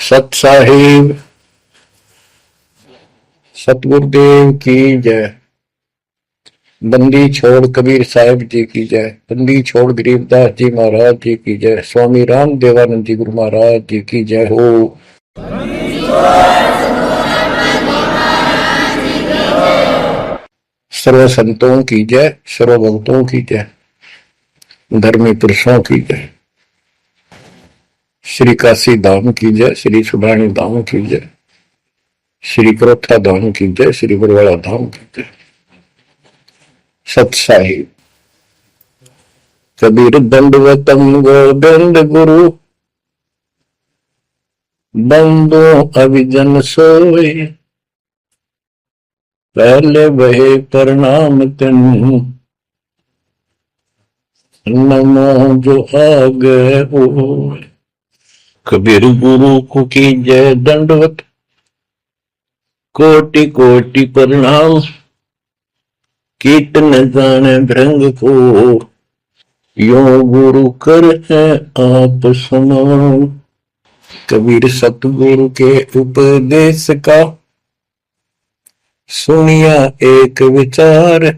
सत साहिब सतगुरुदेव की जय। बंदी छोड़ कबीर साहिब जी की जय। बंदी छोड़ गरीबदास जी महाराज जी की जय। स्वामी राम देवानंद जी गुरु महाराज जी की जय हो। सर्व संतों की जय, सर्व भक्तों की जय, धर्मी पुरुषों की जय। श्री काशी धाम की जय, श्री सुब्राणी धाम की जय, श्री करोथा धाम की जय, श्री बरवाड़ा धाम की जय। सत साहिब कबीर दंडवतम गोविंद गुरु, बंदो अभिजन सोए, पहले वहे प्रणाम तिन, नमो जो आगे हो। कबीर गुरु को की जय दंडवत, कोटि कोटि प्रणाम, कीर्तन जाने भृंग को, यो गुरु कर है आप समान। कबीर सतगुरु के उपदेश का सुनिया एक विचार,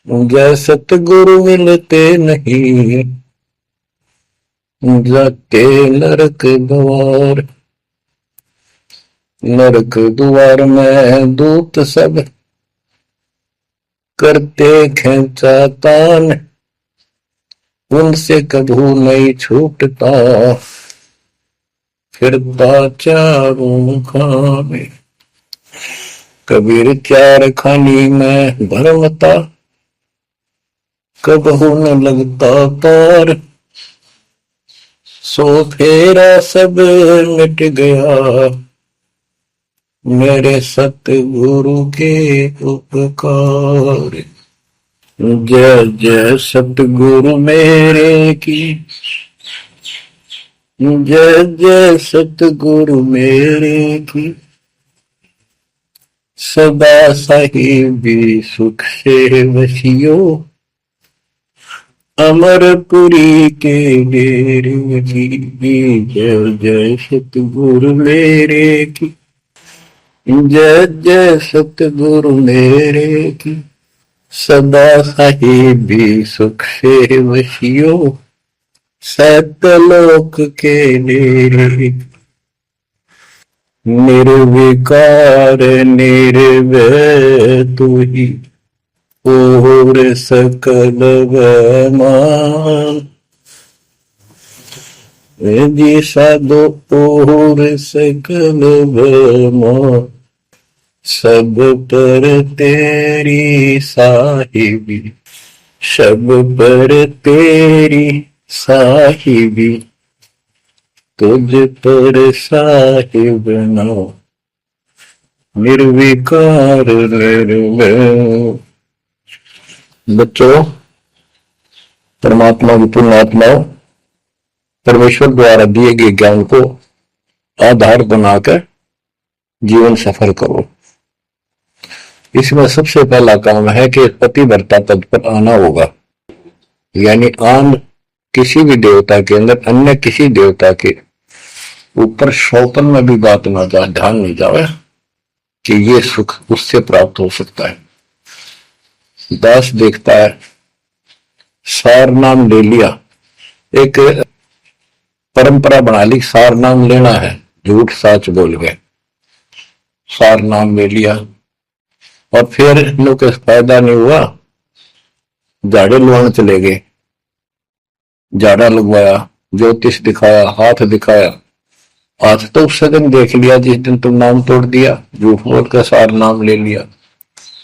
जय सतगुरु मिलते नहीं, जाते नरक द्वार। नरक द्वार में दूत सब करते खेचा तान, उनसे कभू नहीं छूटता, फिरता चारों खाने। कबीर चार खानी में भरमता, कबहू न लगता तार, सो फेरा सब मिट गया, मेरे सतगुरु के उपकार। जय जय सतगुरु मेरे की, जय जय सतगुरु मेरे की, सदा साहिबी सुख से वसियो, अमरपुरी के डेरे की। जय जय सतगुरु मेरे की, जय जय सतगुरु मेरे की, सदा साहिबी सुख से वसियो, सतलोक के डेरे। निर्विकार निर्भय तू ही, और सकल मान, जी साधो और सकल मान, सब पर तेरी साहिबी, सब पर तेरी साहिबी, तुझ पर साहिब नाम, निर्विकार निर्भय। बच्चों, परमात्मा की पुण्यात्माओं, परमेश्वर द्वारा दिए गए ज्ञान को आधार बनाकर जीवन सफल करो। इसमें सबसे पहला काम है कि पतिव्रता पद पर आना होगा, यानी आन किसी भी देवता के अंदर अन्य किसी देवता के ऊपर शौकन में भी बात ना जाए, ध्यान नहीं जाए कि ये सुख उससे प्राप्त हो सकता है। दास देखता है, सार नाम ले लिया, एक परंपरा बना ली, सार नाम लेना है, झूठ साच बोल गए, सार नाम ले लिया, और फिर इन को फायदा नहीं हुआ, झाड़े लुआने चले गए, झाड़ा लगवाया, ज्योतिष दिखाया, हाथ दिखाया, हाथ तो उस दिन देख लिया जिस दिन तुम नाम तोड़ दिया, झूठ बोल कर सार नाम ले लिया,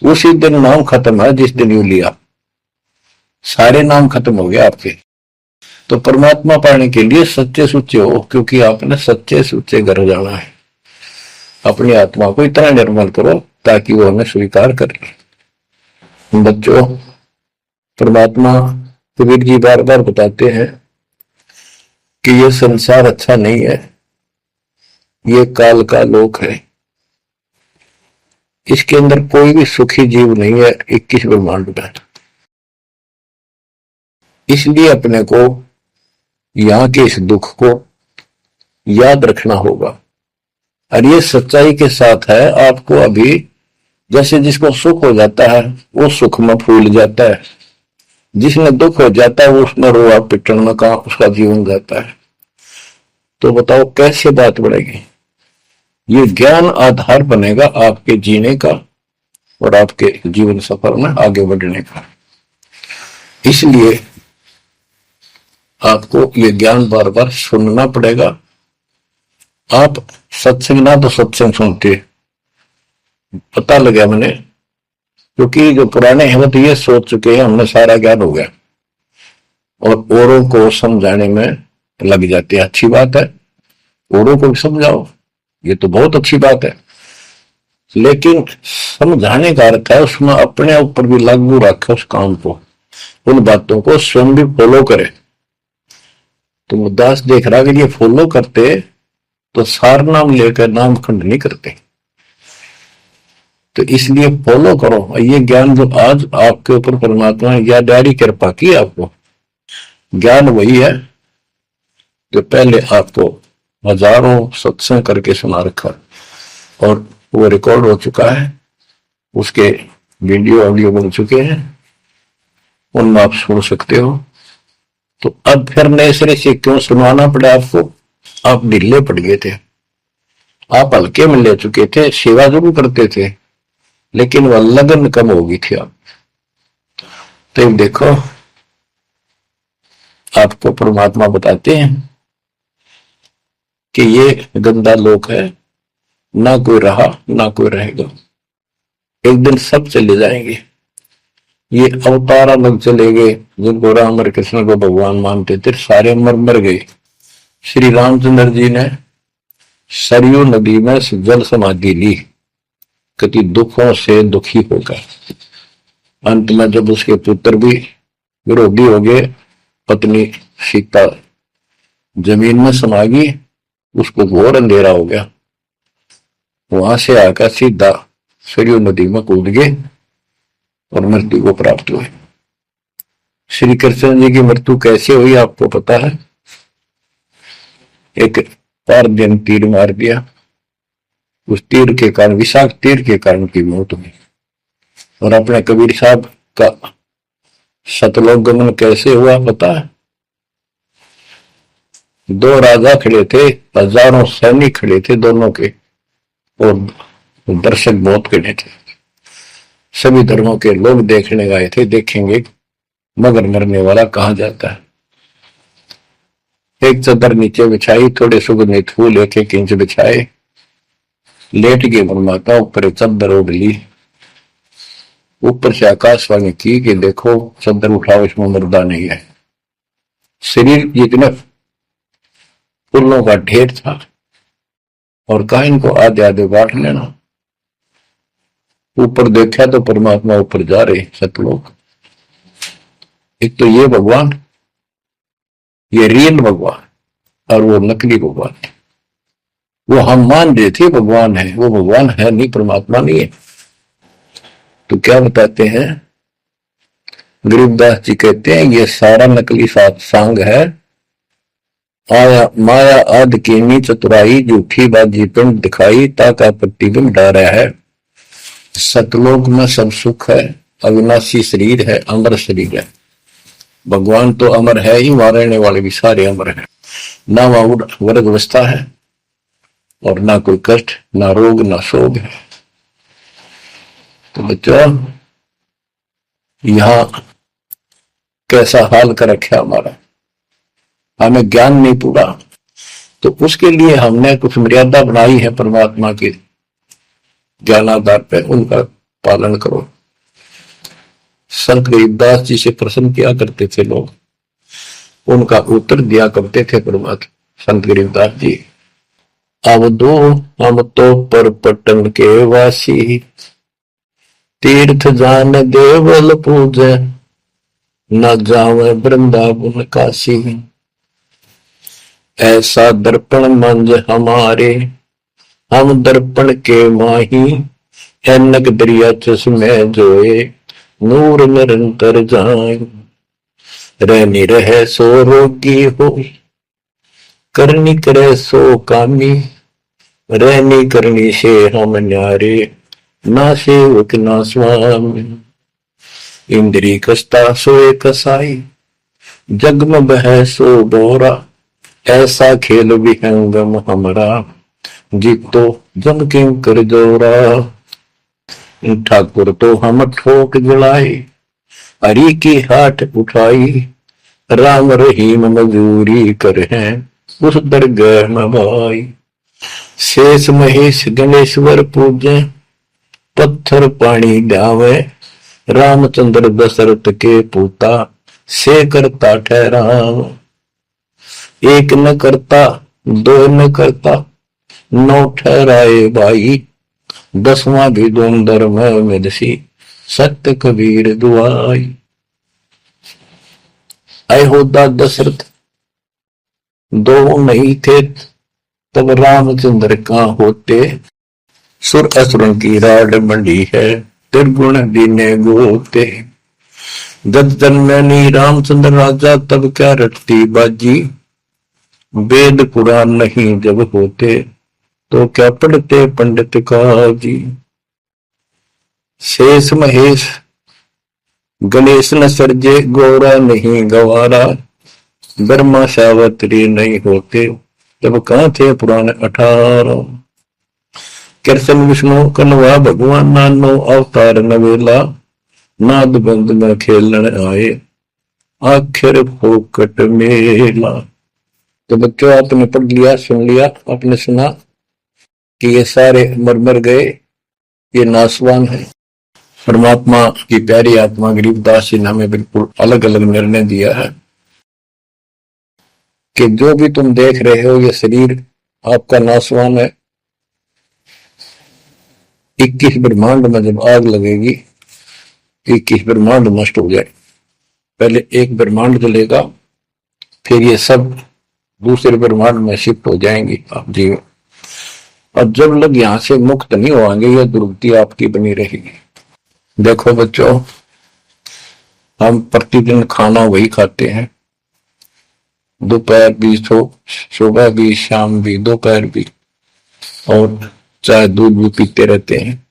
उसी दिन नाम खत्म है जिस दिन यू लिया, सारे नाम खत्म हो गए आपके। तो परमात्मा पाने के लिए सच्चे सुच्चे हो, क्योंकि आपने सच्चे सुच्चे घर जाना है। अपनी आत्मा को इतना निर्मल करो ताकि वो हमें स्वीकार करे। बच्चों, परमात्मा कबीर जी बार बार बताते हैं कि ये संसार अच्छा नहीं है, ये काल का लोक है, इसके अंदर कोई भी सुखी जीव नहीं है 21 ब्रह्मांड में। इसलिए अपने को यहाँ के इस दुख को याद रखना होगा। और ये सच्चाई के साथ है। आपको अभी जैसे जिसको सुख हो जाता है वो सुख में फूल जाता है, जिसने दुख हो जाता है वो उसमें रोआ पिटन में कहा उसका जीवन जाता है। तो बताओ कैसे बात बढ़ेगी। ये ज्ञान आधार बनेगा आपके जीने का और आपके जीवन सफर में आगे बढ़ने का। इसलिए आपको ये ज्ञान बार बार सुनना पड़ेगा। आप सत्संग ना तो सत्संग सुनते, पता लगा मैंने, क्योंकि जो पुराने हैं वो तो ये सोच चुके हैं हमने सारा ज्ञान हो गया और औरों को समझाने में लग जाते हैं। अच्छी बात है, औरों को भी समझाओ, ये तो बहुत अच्छी बात है, लेकिन समझाने का अर्थ है उसमें अपने ऊपर भी लागू रखे उस काम को, उन बातों को स्वयं भी फॉलो करे। तो मुद्दास देख रहा कि ये फॉलो करते तो सार नाम लेकर नाम खंड नहीं करते। तो इसलिए फॉलो करो। ये ज्ञान जो आज आपके ऊपर परमात्मा ने या डायरी कृपा की, आपको ज्ञान वही है जो पहले आपको हजारों सत्संग करके सुना रखा और वो रिकॉर्ड हो चुका है, उसके वीडियो बन चुके हैं, उनमें आप सुन सकते हो। तो अब फिर नए सिरे से क्यों सुनवाना पड़ा आपको? आप ढीले पड़ गए थे, आप हल्के में ले चुके थे, सेवा जरूर करते थे लेकिन वह लगन कम हो गई थी आप। तो देखो आपको परमात्मा बताते हैं कि ये गंदा लोक है, ना कोई रहा ना कोई रहेगा, एक दिन सब चले जाएंगे। ये अवतार अलग चले गए, जिनको राम और कृष्ण को भगवान मानते थे सारे मर गए। श्री रामचंद्र जी ने सरयू नदी में जल समाधि ली, कति दुखों से दुखी होकर। अंत में जब उसके पुत्र भी विरोधी हो गए, पत्नी सीता जमीन में समा गई, उसको घोर अंधेरा हो गया, वहां से आकर सीधा सरयू नदी में कूद गए और मृत्यु को प्राप्त हुए। श्री कृष्ण जी की मृत्यु कैसे हुई आपको पता है? एक पारदिन तीर मार दिया, उस तीर के कारण, विषाक्त तीर के कारण की मौत हुई। और अपने कबीर साहब का सतलोक गमन कैसे हुआ पता है? दो राजा खड़े थे, हजारों सैनिक खड़े थे दोनों के, और दर्शक बहुत खड़े थे, सभी धर्मों के लोग देखने गए थे, देखेंगे मगर मरने वाला कहा जाता है। एक चादर नीचे बिछाई, थोड़े सुगंधित फूल एक एक इंच बिछाए, लेट के परमात्मा ऊपर चादर ओढ़ ली, ऊपर से आकाशवाणी की कि देखो चादर उठाओ, इसमें मुर्दा नहीं है। शरीर जितने फूलों का ढेर था और कहा इनको आधे आधे बांट लेना। ऊपर देखा तो परमात्मा ऊपर जा रहे सतलोक। एक तो ये भगवान, ये रियल भगवान और वो नकली भगवान। वो हम मान रहे थे भगवान है, वो भगवान है नहीं, परमात्मा नहीं है। तो क्या बताते हैं गरीबदास जी, कहते हैं ये सारा नकली सांग है, आया माया आद कीनी चतुराई, झूठी बाजी पिंड दिखाई, ताका प्रतिबिंब डारा है। सतलोक में सब सुख है, अविनाशी शरीर है, अमर शरीर है। भगवान तो अमर है ही, वहां रहने वाले भी सारे अमर हैं। ना वहां वर्ग अवस्था है और ना कोई कष्ट, ना रोग, ना शोक है। तो बच्चों यहां कैसा हाल कर रखा हमारा, हमें ज्ञान नहीं पूरा, तो उसके लिए हमने कुछ मर्यादा बनाई है परमात्मा के ज्ञानाधार पे, उनका पालन करो। संत गरीबदास जी से प्रश्न किया करते थे लोग, उनका उत्तर दिया करते थे परमात्मा संत गरीबदास जी। अब दो हम तो पर पटन के वासी, तीर्थ जान देवल पूजे, न जावे वृंदावन काशी। ऐसा दर्पण मंज हमारे, हम दर्पण के माही, ऐनक दरिया चश्मे जोए, नूर निरंतर जाए। रहनी रहे सो रोगी हो, करनी करे सो कामी, रहनी करनी से हम न्यारे, ना सेवक ना स्वामी। इंद्री कसता सोए कसाई, जग में बह सो बोरा, ऐसा खेल विहंगम हमारा, जीतो जम किम कर जोरा। ठाकुर तो हम ठोक जलाई, हरि की हाथ उठाई, राम रहीम मजूरी कर हैं उस दरगाह में भाई। शेष महेश गणेश्वर पूजे, पत्थर पानी ड्यावे, रामचंद्र दशरथ के पूता, से करता ठहराव। एक न करता दो न करता, नौ ठहराए भाई, दसवां भी धुंधर में दसी, सत्य कबीर दुआई। अयोध्या दशरथ दो नहीं थे, तब रामचंद्र कहाँ होते, सुर असुरों की राड मंडी है, त्रिगुण दीने गोते। जब जन्मनी रामचंद्र राजा, तब क्या रटती बाजी, वेद पुराण नहीं जब होते, तो क्या पढ़ते पंडित काजी। शेष महेश गणेश न सर्जे, गौरा नहीं गवारा, ब्रह्मा सावत्री नहीं होते, तब कहाँ थे पुराण 18। कृष्ण विष्णु कन्वा भगवान, नानो अवतार नवेला, नाद बंद में खेलन आए, आखिर फोकट मेला। तो बच्चों आपने पढ़ लिया, सुन लिया, आपने सुना कि ये सारे मर मर गए, ये नासवान है। परमात्मा की प्यारी आत्मा गरीबदास जी ने हमें बिल्कुल अलग अलग निर्णय दिया है कि जो भी तुम देख रहे हो ये शरीर आपका नासवान है। 21 ब्रह्मांड में जब आग लगेगी, 21 ब्रह्मांड नष्ट हो जाए, पहले एक ब्रह्मांड जलेगा, फिर ये सब दूसरे ब्रह्मांड में शिफ्ट हो जाएंगे आप जी। और जब लोग यहां से मुक्त नहीं होंगे, यह दुर्गति आपकी बनी रहेगी। देखो बच्चों, हम प्रतिदिन खाना वही खाते हैं, दोपहर भी, सुबह भी, शाम भी, दोपहर भी, और चाय दूध भी पीते रहते हैं।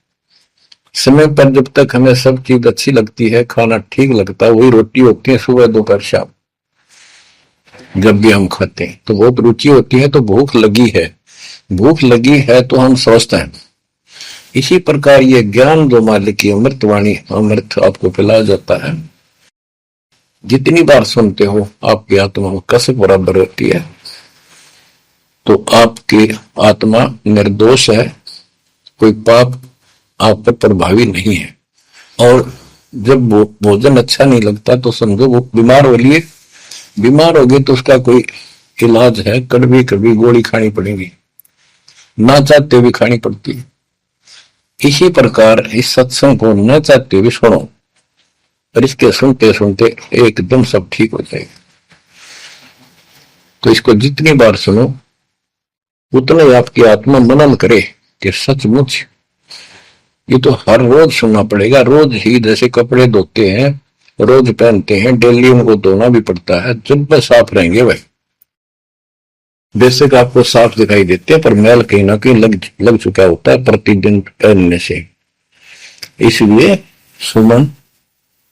समय पर जब तक हमें सब चीज अच्छी लगती है, खाना ठीक लगता है, वही रोटी होती है सुबह दोपहर शाम। जब भी हम खाते हैं तो बहुत रुचि होती है, तो भूख लगी है, भूख लगी है तो हम स्वस्थ हैं। इसी प्रकार ये ज्ञान जो मालिक की अमृतवाणी, अमृत आपको पिलाया जाता है, जितनी बार सुनते हो आपकी आत्मा में कसक बराबर होती है। तो आपकी आत्मा निर्दोष है, कोई पाप आप पर प्रभावी नहीं है। और जब भोजन अच्छा नहीं लगता तो समझो वो बीमार हो लिए, बीमार हो गए तो उसका कोई इलाज है, कड़वी कड़वी गोली खानी पड़ेगी, ना चाहते हुए खानी पड़ती है। इसी प्रकार इस सत्संग को न चाहते हुए सुनो, और इसके सुनते सुनते एकदम सब ठीक हो जाएगा। तो इसको जितनी बार सुनो उतना ही आपकी आत्मा मनन करे कि सचमुच ये तो हर रोज सुनना पड़ेगा। रोज ही जैसे कपड़े धोते हैं, रोज पहनते हैं, डेली उनको धोना भी पड़ता है, जब वे साफ रहेंगे भाई। बेशक आपको साफ दिखाई देते हैं, पर मैल कहीं ना कहीं लग चुका होता है प्रतिदिन पहनने से। इसलिए सुमन,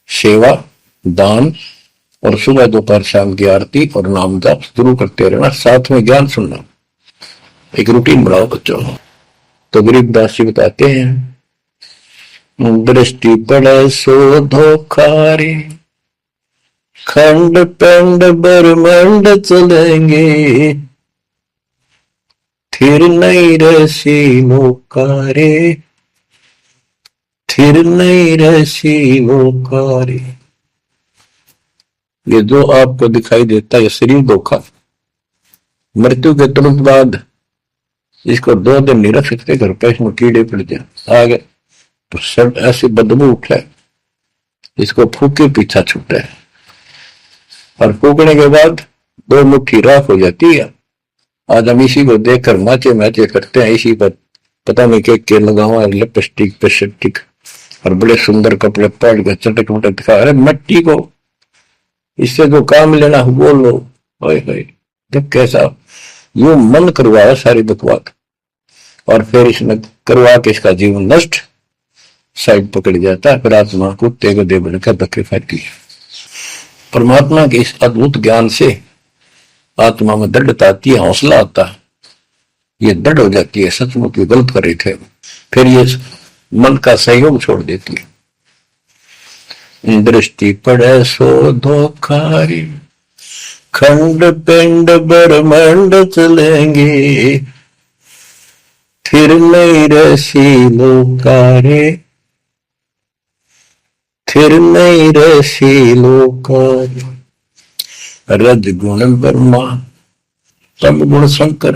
सेवा, दान और सुबह दोपहर शाम की आरती और नाम जाप शुरू करते रहना, साथ में ज्ञान सुनना, एक रूटीन बनाओ बच्चों। तो गरीबदास जी बताते हैं, दृष्टि पड़े सो धोखा रे, खंड पेंड ब्रह्मांड चलेंगे, फिर नहीं रसी मौका रे, फिर नहीं रसी मौका रे। ये जो आपको दिखाई देता है ये शरीर धोखा, मृत्यु के तुरंत बाद इसको 2 दिन नहीं रख सकते, घर पे इसमें कीड़े पड़ जाए आ गए तो सब ऐसी बदबू उठे, इसको फूके पीछा छूटे, और फूकने के बाद 2 मुट्ठी राख हो जाती है। आज हम इसी को देखकर माचे मैचे करते हैं, इसी पर पता नहीं के लगावा, लिपस्टिक पेस्टिक और बड़े सुंदर कपड़े पहन के चटक मटक दिखा। अरे मट्टी को इससे जो काम लेना वो लो, जब कैसा यो मन करवाया सारी बकवाद, और फिर इसने करवा के इसका जीवन नष्ट साइड पकड़ जाता है, फिर आत्मा को तेग दे बनकर धक्के फेंकती है। परमात्मा के इस अद्भुत ज्ञान से आत्मा में दृढ़ता आती है, हौसला आता है, ये दृढ़ हो जाती है, सचमुच ये गलत कर रहे थे, फिर ये मन का सहयोग छोड़ देती है। दृष्टि पड़े सो धोखारी, खंड पिंड ब्रह्मांड चलेंगे, फिर नहीं रसीलो कारे, फिर नहीं रसीलो कारे। रज गुण ब्रह्मा तम गुण शंकर,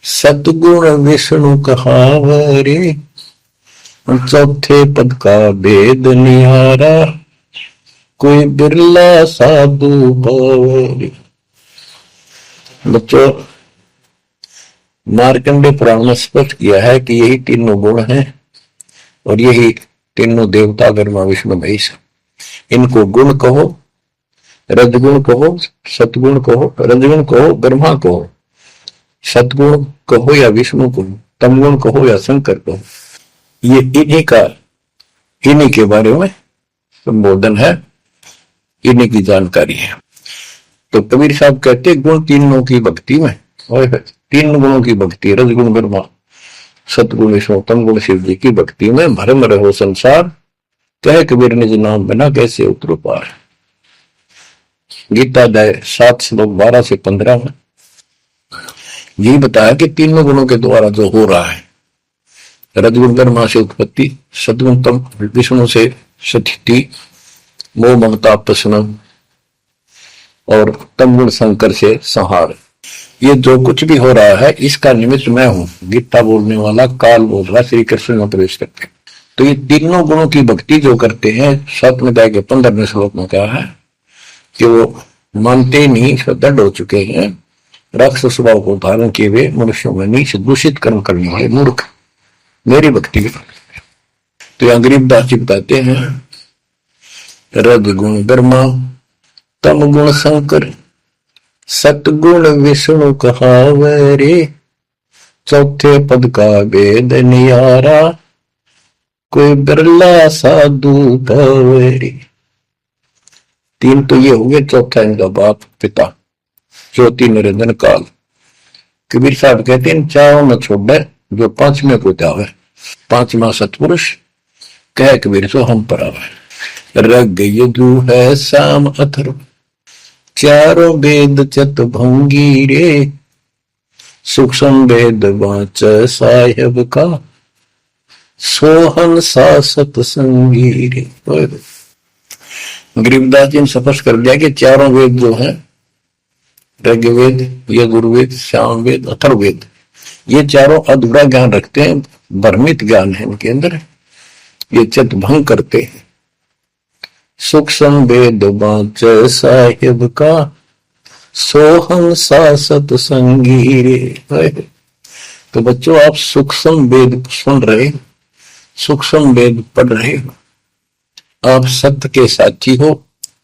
सतगुण विष्णु कहावरे, चौथे पद का भेद निहारा, कोई बिरला साधु पावरे। बच्चों, मार्कंडे पुराण में स्पष्ट किया है कि यही तीनों गुण हैं और यही तीनों देवता ब्रह्मा विष्णु महेश। इनको गुण कहो, रजगुण कहो, सतगुण कहो, रजगुण कहो, ब्रह्मा कहो, सतगुण कहो या विष्णु कहो, तमगुण कहो या शंकर कहो, ये इन्हीं के बारे में संबोधन है, इन्हीं की जानकारी है। तो कबीर साहब कहते गुण तीनों की भक्ति में, और तीन गुणों की भक्ति, रजगुण ब्रह्मा, सतगुण विष्णु, तमगुण शिव जी की भक्ति में भरम रहो संसार, कहे कबीर निज नाम बिना कैसे उतरो पार। गीता अध्याय 7 श्लोक 12 से 15 में यही बताया कि तीनों गुणों के द्वारा जो हो रहा है, रजगुण ब्रह्मा से उत्पत्ति, सतगुण तम विष्णु से स्थिति, मोह ममता प्रश्न, और तमगुण शंकर से संहार, ये जो कुछ भी हो रहा है इसका निमित्त मैं हूं। गीता बोलने वाला काल बोल रहा, श्री कृष्ण में प्रवेश करते। तो ये तीनों गुणों की भक्ति जो करते हैं, 7वें अध्याय के 15वें श्लोक में कहा है कि वो मानते नहीं, दृढ़ हो चुके हैं, राक्षस स्वभाव को धारण किए हुए मनुष्यों में नीच दूषित कर्म करने वाले मूर्ख मेरी भक्ति। तो यहाँ गरीबदास जी बताते हैं, रजगुण ब्रह्मा तम गुण शंकर, सतगुण विष्णु कहावरे, चौथे पद का भेद निहारा, कोई बिरला साधु पावरे। तीन तो ये हो गए, चौथा इनका बाप पिता, ज्योति निरंजन काल। कबीर साहब कहते हैं चारों में छोड़ जो पांचवें को त्यावे, पांचवा सतपुरुष कह कबीर सो हम पर आवे। रग यजु है शाम अथर्व, चारों वेद चत भंगी रे, सूक्ष्म वेद वाच साहेब का, सोहन सा सतसंगी रे। गरीबदास जी ने स्पष्ट कर दिया कि चारों वेद जो है, ऋग्वेद, यजुर्वेद, सामवेद, अथर्ववेद, ये चारों अधूरा ज्ञान रखते हैं, भ्रमित ज्ञान है इनके अंदर, ये चित भंग करते हैं। सूक्ष्म वेद वाच साहिब का, सोहम सा सतसंगी रे। तो बच्चों, आप सूक्ष्म वेद सुन रहे, सूक्ष्म वेद पढ़ रहे हो, आप सत्य के साथी हो,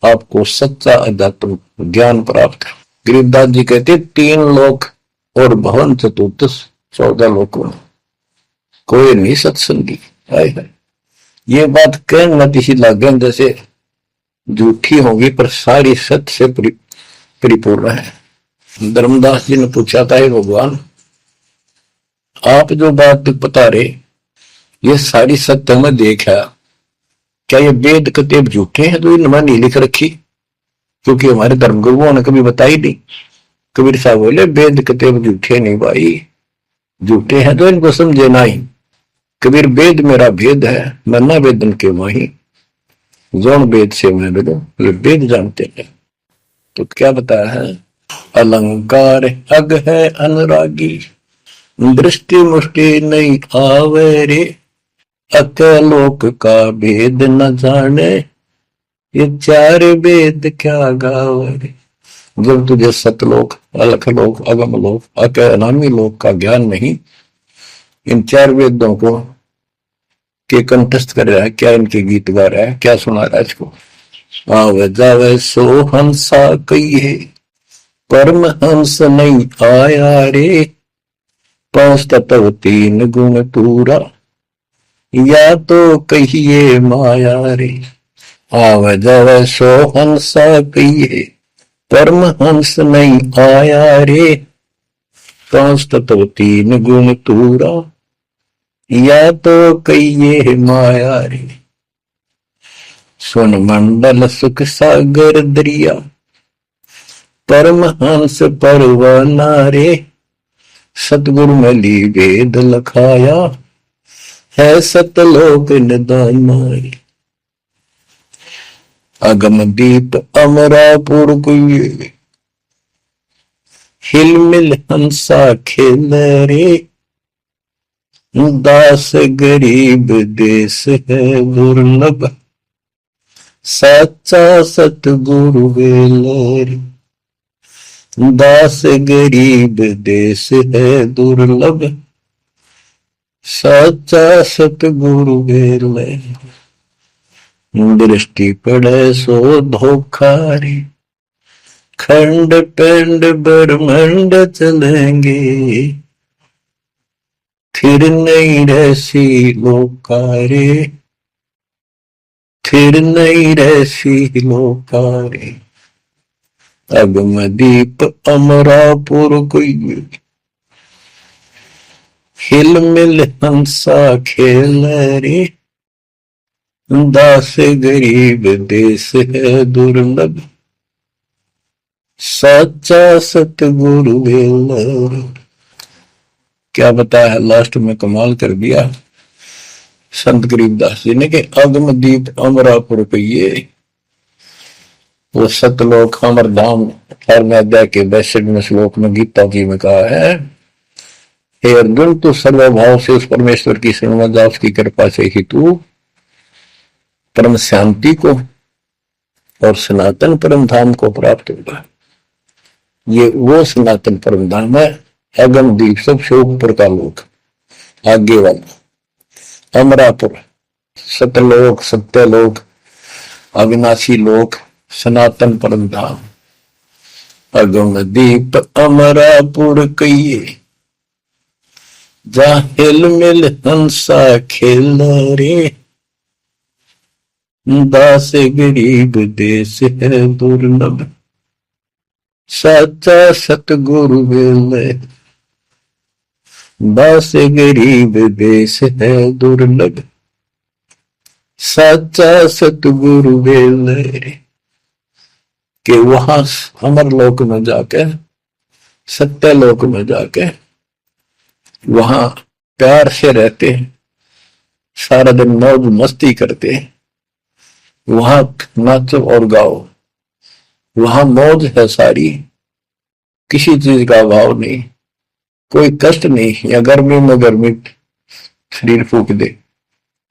आपको सच्चा अध्यात्म ज्ञान प्राप्त है। गरीबदास जी कहते 3 लोक और भवन चतुर्दश 14 लोकों में कोई नहीं सत्संगी। ये बात कहना इसी लागन जैसे झूठी होगी पर सारी सत्य से परिपूर्ण है। धर्मदास जी ने पूछा था, भगवान आप जो बात बता रहे ये सारी सत्य में देखा, क्या ये वेद कतेब झूठे हैं तो इनमें नहीं लिख रखी? क्योंकि हमारे धर्म गुरुओं ने कभी बताई नहीं। कबीर साहब बोले वेद कतेब झूठे नहीं भाई, झूठे हैं तो इनको समझे नहीं। कबीर वेद मेरा भेद है, मैं न वेदन के माही, जौन वेद से मैं वेदूं, ये वेद जानते हैं। तो क्या बताया है, अलंकार अग है अनुरागी, दृष्टि मुष्टि नहीं आवे रे, अकलोक का भेद न जाने, ये 4 वेद क्या गावे। जब तुझे सतलोक, अलखलोक, अगमलोक, अक अनामी लोक का ज्ञान नहीं, इन 4 वेदों को के कंठस्थ कर रहा है, क्या इनके गीत गा रहा है, क्या सुना रहा है इसको। आवे जावे सो हंसा कही है, परमहंस नहीं आया रे, 5 तत्व 3 गुण पूरा, या तो कहिए माया रे, आव जव सो हंसा कहिए। परमहंस नहीं आया रे, 5 तत्व 3 गुण पूरा, या तो कहिए माया रे। सुन मंडल सुख सागर दरिया, परमहंस परवाना रे, सतगुरु मिली वेद लखाया, है सतलोक निदाना रे। अगम दीप अमरापुर कुए, हिल मिल हंसा खेल रे, दास गरीब देश है दुर्लभ, सच्चा सतगुरु वेल रे। दास गरीब देश है दुर्लभ, सच्चा सतगुरु वेल रे। दृष्टि पड़े सो धोखा रे, खंड पिंड ब्रह्मंड चलेंगे, फिर नहीं रहसी लोका रे, फिर नहीं रहसी लोका रे। अगम दीप अमरापुर कोई, हिल मिल हंसा खेल रे, दास गरीब देश है दुर्लभ, सच्चा सतगुरु वेल। क्या बताया है लास्ट में, कमाल कर दिया संत गरीबदास जी ने कि अगम दीप अमरापुर कहिए, वो सतलोक अमर धाम 18वें अध्याय के 62वें श्लोक में गीता जी में कहा है, हे अर्जुन तू सर्वभाव से उस परमेश्वर की शरण जा, उसकी कृपा से ही तू परम शांति को और सनातन परम धाम को प्राप्त होगा। ये वो सनातन परम धाम है, अगम दीप सबसे ऊपर का लोक, आगे वाला अमरापुर, सतलोक सत्यलोक अविनाशी लोक, सनातन परम धाम। अगम दीप अमरापुर कहिए, जा हिल मिल हंसा खेल रे, दास गरीब देश है दुर्लभ, सच्चा सतगुरु वेल। दास गरीब देश है दुर्लभ, सच्चा सतगुरु वेल। कि वहां अमर लोक में जाके, सत्य लोक में जाके वहां प्यार से रहते हैं, सारा दिन मौज मस्ती करते हैं, वहां नाचो और गाओ, वहां मौज है सारी, किसी चीज का अभाव नहीं, कोई कष्ट नहीं। या गर्मी में गर्मी शरीर फूक दे,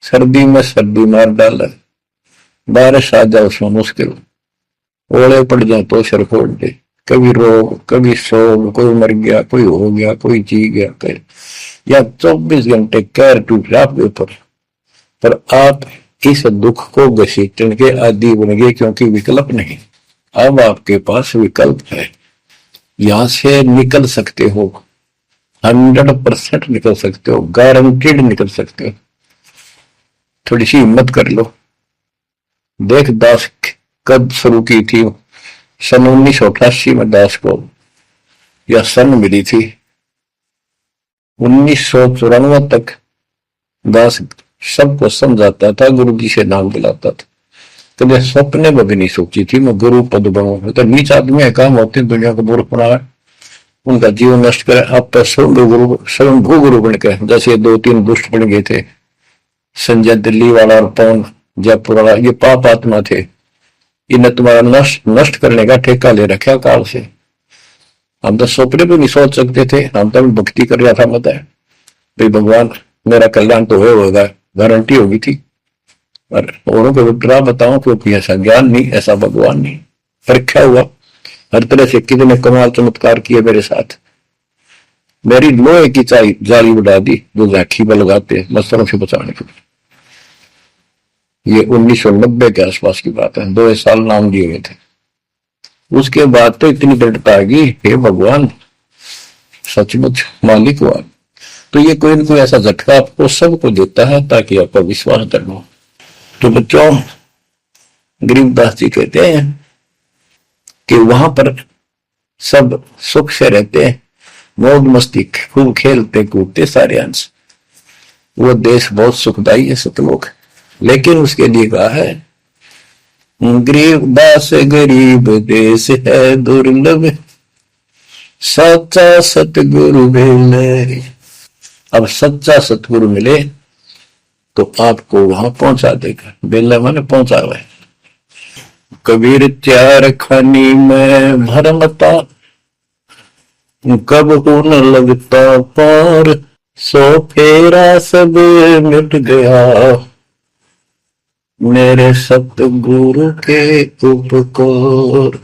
सर्दी में सर्दी मार डाले, बारिश आ जाए उसमें मुश्किल, ओले पड़ जाए तो सर फोड़ दे, कभी रोग कभी शोक, कोई मर गया, कोई हो गया, कोई जी गया, कोई या 24 घंटे कैर टूट रहा आपके ऊपर, पर आप इस दुख को घसीटने के आदि बन गए, क्योंकि विकल्प नहीं। अब आपके पास विकल्प है, यहां से निकल सकते हो, 100% निकल सकते हो, गारंटीड निकल सकते हो। थोड़ी सी हिम्मत कर लो। देख दास कब शुरू की थी, सन 1988 में दास को यह सन मिली थी। 1994 तक दास सबको समझाता था, गुरु जी से नाम दिलाता था। कभी सपने में भी नहीं सोची थी मैं गुरु पद बनूंगा। तो नीच आदमी है, काम होते हैं दुनिया को मूर्ख बनाए, उनका जीवन नष्ट करे, आप स्वयंभू गुरु बन के, जैसे 2-3 दुष्ट बन गए थे, संजय दिल्ली वाला और पवन जयपुर वाला, ये पाप आत्मा थे, इन्हें तुम्हारा नष्ट करने का ठेका ले रखा काल से। हम तो सपने भी नहीं सोच सकते थे, हम तो भक्ति कर रहा था, मत है भाई भगवान मेरा कल्याण तो होगा, गारंटी होगी थी। और औरों को डरा बताऊं, क्योंकि ऐसा ज्ञान नहीं, ऐसा भगवान नहीं। परीक्षा हुआ हर तरह से, कितने कमाल चमत्कार किए मेरे साथ। मेरी लोहे की जाली उड़ा दी जो राखी में लगाते मच्छरों से बचाने के लिए। ये 1990 के आसपास की बात है, 2 साल नाम दिए गए थे। उसके बाद तो इतनी दृढ़ता आ गई, हे भगवान सचमुच मालिक हुआ। तो ये कोई ना कोई ऐसा झटका आपको सबको देता है ताकि आपका विश्वास दृढ़ हो। तो बच्चों, गरीबदास जी कहते हैं कि वहां पर सब सुख से रहते हैं, मौज मस्ती खूब खेलते कूदते सारे अंश। वो देश बहुत सुखदायी है सतलोक, लेकिन उसके लिए कहा है गरीबदास गरीब देश है दुर्लभ, सच्चा सतगुरु मिले। अब सच्चा सतगुरु मिले तो आपको वहां पहुंचा देगा। बेला मैंने पहुंचा हुआ है। कबीर त्यार खानी में भरमता, कब को न लगता पार, सो फेरा सब मिट गया, मेरे सतगुरु के उपकार।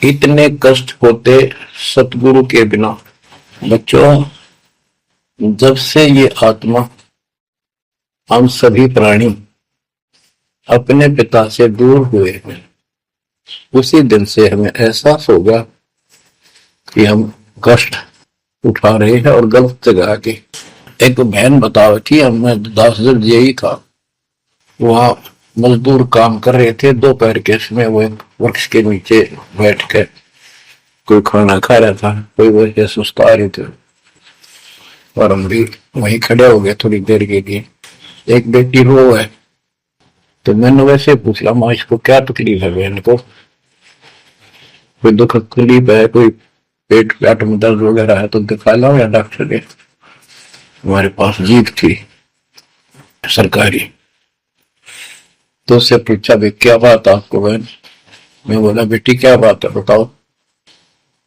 इतने कष्ट होते सतगुरु के बिना। बच्चों, जब से ये आत्मा, हम सभी प्राणी अपने पिता से दूर हुए हैं, उसी दिन से हमें एहसास होगा कि हम कष्ट उठा रहे हैं और गलत जगह के। एक बहन बताओ थी, हमें 10 दिन यही था, वहां मजदूर काम कर रहे थे, दोपहर के समय वो एक वृक्ष के नीचे बैठ कर कोई खाना खा रहा था, कोई वैसे सुस्ता रहे थे और हम भी वहीं खड़े हो गए थोड़ी देर के लिए। एक बेटी रो है, तो मैंने वैसे पूछा, माँ इसको क्या तकलीफ है बहन को, कोई दुख तकलीफ है, कोई पेट में दर्द वगैरह है तो दिखा लो या डॉक्टर ने। हमारे पास जीप थी सरकारी, तो उससे पूछा भाई क्या बात आपको बहन। मैं बोला बेटी क्या बात है बताओ,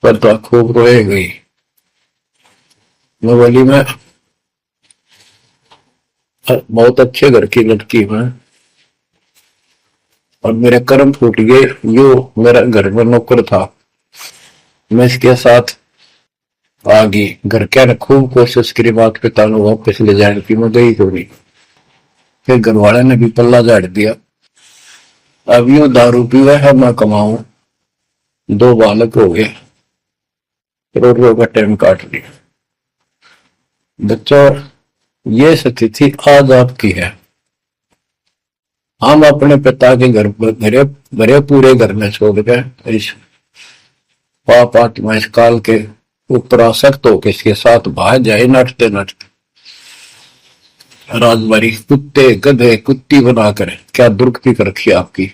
पर तो खूब रोए गई। मैं बोली मैं बहुत अच्छे घर की लड़की हूं और मेरे कर्म फूट गए। यो मेरा घर में नौकर था, मैं इसके साथ आ गई। घर क्या ने खूब कोशिश करी माता पिता ने वापस ले जाने की, मैं गई तो नहीं। फिर घर वाले ने भी पल्ला झाड़ दिया। अब यूं दारू पीवा है, मैं कमाऊं, 2 बालक हो गए, करोड़ों का टाइम काट लिया। बच्चों, ये स्थिति आज आपकी है। हम अपने पिता के घर भरे पूरे घर में छोड़ गए, इस पाप आत्मा इस काल के ऊपर आसक्त होकर इसके साथ भाग जाए नटते नटते। राजबारी कुत्ते गधे कुत्ती बनाकर क्या दुर्गति कर रखी आपकी।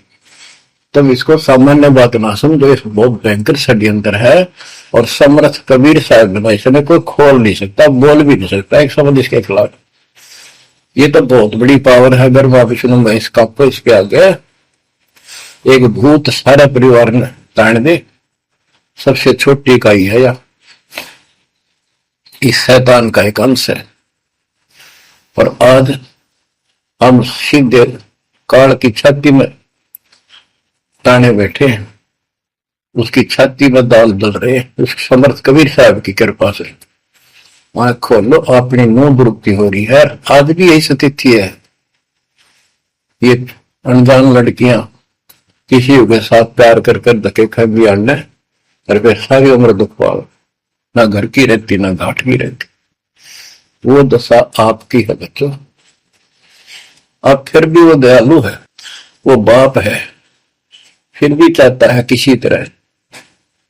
तब इसको सामान्य बात ना समझो, इस बहुत भयंकर षड्यंत्र है। और समर्थ कबीर साहब ने इसमें कोई खोल नहीं सकता, बोल भी नहीं सकता एक शब्द इसके खिलाफ। ये तो बहुत बड़ी पावर है। अगर मैं विष्णु में इसका इसके आगे एक भूत सारा परिवार ने तान दे, सबसे छोटी इकाई है या इस शैतान का एक अंश है। और आज हम सीधे काल की छाती में ताने बैठे हैं, उसकी छाती में दाल दल रहे हैं, उस समर्थ कबीर साहब की कृपा से। आंख खोलो, अपनी नो दुरुक्ति हो रही है। आज भी यही स्थिति है। ये अनजान लड़कियां किसी के साथ प्यार कर धक्के खा भी आने और फिर सारी उम्र दुख पाओ, ना घर की रहती ना घाट की रहती। वो दशा आपकी है बच्चों। अब फिर भी वो दयालु है, वो बाप है, फिर भी चाहता है किसी तरह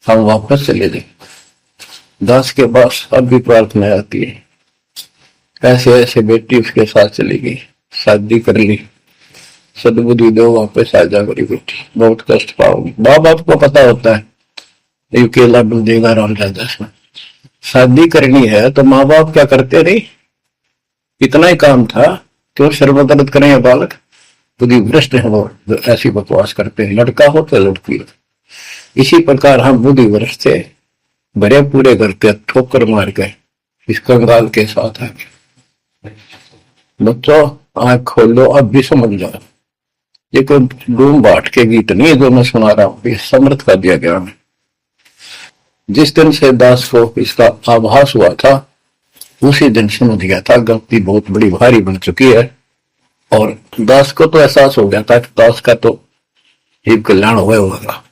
हम वापस चले जाए। दास के पास अब भी प्रार्थना आती है, ऐसे ऐसे बेटी उसके साथ चली गई, शादी कर ली, सदबुद्धि दो वापस आ जा मेरी बेटी, बहुत कष्ट पाओगी। बाप बाप को पता होता है ये अकेला मिल देगा राम राजा में। शादी करनी है तो माँ बाप क्या करते नहीं, इतना ही काम था कि वो शर्मदर्द करें या बालक बुद्धि भ्रष्ट है, वो ऐसी बकवास करते हैं, लड़का हो तो लड़की हो। इसी प्रकार हम बुद्धि भ्रष्ट थे, भरे पूरे घर पे ठोकर मार गए इस कंगाल के साथ आगे। बच्चों आंख खोलो, अब भी समझ जाओ। ये कोई डूम बाट के गीत नहीं जो मैं सुना रहा हूं, ये समर्थ का दिया गया है। जिस दिन से दास को इसका आभास हुआ था उसी दिन समझ गया था गलती बहुत बड़ी भारी बन चुकी है। और दास को तो एहसास हो गया था कि दास का तो एक कल्याण हुआ होगा।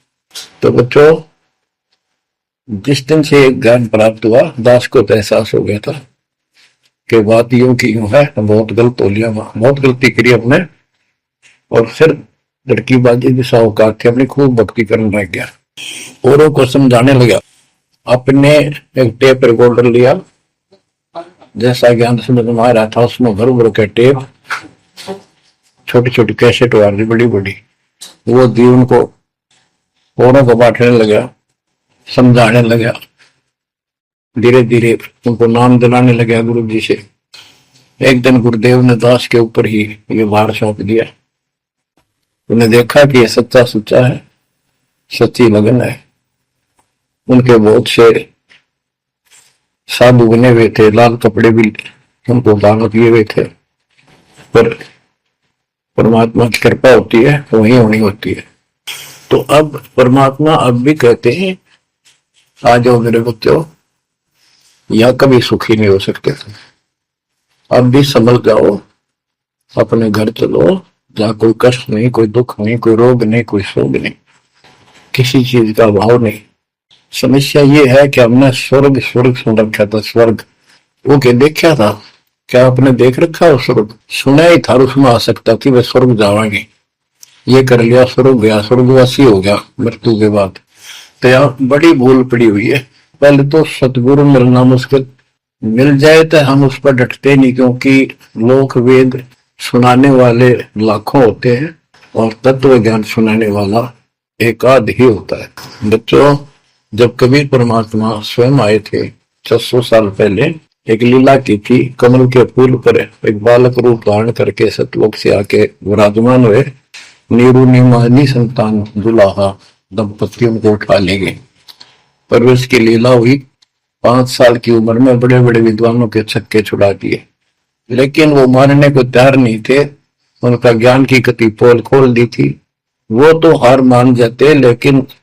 तो बच्चों, जिस दिन से ज्ञान प्राप्त हुआ, दास को तो एहसास हो गया था कि बात यूं की यूं है, बहुत गलत हो लिया, बहुत गलती करी अपने। और फिर लड़की बाजी की साहूकार थी, अपनी खूब भक्ति करने लग गया, औरों को समझाने लगा। अपने एक टेप रिकॉर्डर लिया, जैसा ज्ञान समझ में आ रहा था उसमें भर भर के टेप, छोटी छोटी कैसेट आ रही बड़ी बड़ी, वो दी उनको, औरों को बांटने लगा, समझाने लगा। धीरे धीरे उनको नाम दिलाने लगा गुरु जी से। एक दिन गुरुदेव ने दास के ऊपर ही ये भार सौंप दिया। उन्हें देखा कि ये सच्चा सुच्चा है, सच्ची लगन है। उनके बहुत से साधु बने हुए थे, लाल कपड़े भी उनको दान किए हुए थे, पर परमात्मा की कृपा होती है तो वही होनी होती है। तो अब परमात्मा अब भी कहते हैं, आ जाओ मेरे बच्चों, या कभी सुखी नहीं हो सकते थे, अब भी संभल जाओ, अपने घर चलो, जहाँ कोई कष्ट नहीं, कोई दुख नहीं, कोई रोग नहीं, कोई शोक नहीं, किसी चीज का अभाव नहीं। समस्या ये है कि हमने स्वर्ग स्वर्ग सुन रखा था, स्वर्ग वो के देखा था, क्या आपने देख रखा है स्वर्ग? सुना ही था, उसमें आ सकता कि वे स्वर्ग जावांगे, ये कर लिया स्वर्ग गया, स्वर्गवासी हो गया मृत्यु के बाद। तो यहाँ बड़ी भूल पड़ी हुई है। पहले तो सतगुरु मिलना मुश्किल, मिल जाए तो हम उस पर डटते नहीं, क्योंकि लोक वेद सुनाने वाले लाखों होते हैं और तत्व ज्ञान सुनाने वाला एक आध ही होता है। बच्चों, जब कबीर परमात्मा स्वयं आए थे 600 साल पहले, एक लीला की थी। कमल के फूल पर एक बालक रूप धारण करके सतलोक से आके विराजमान हुए। नीरू नीमानी संतान दुलाहा दंपति उनको उठा ले गए। पर उसकी लीला हुई, 5 साल की उम्र में बड़े बड़े विद्वानों के छक्के छुड़ा दिए, लेकिन वो मानने को तैयार नहीं थे। उनका ज्ञान की कति पोल खोल दी थी। वो तो हार मान जाते, लेकिन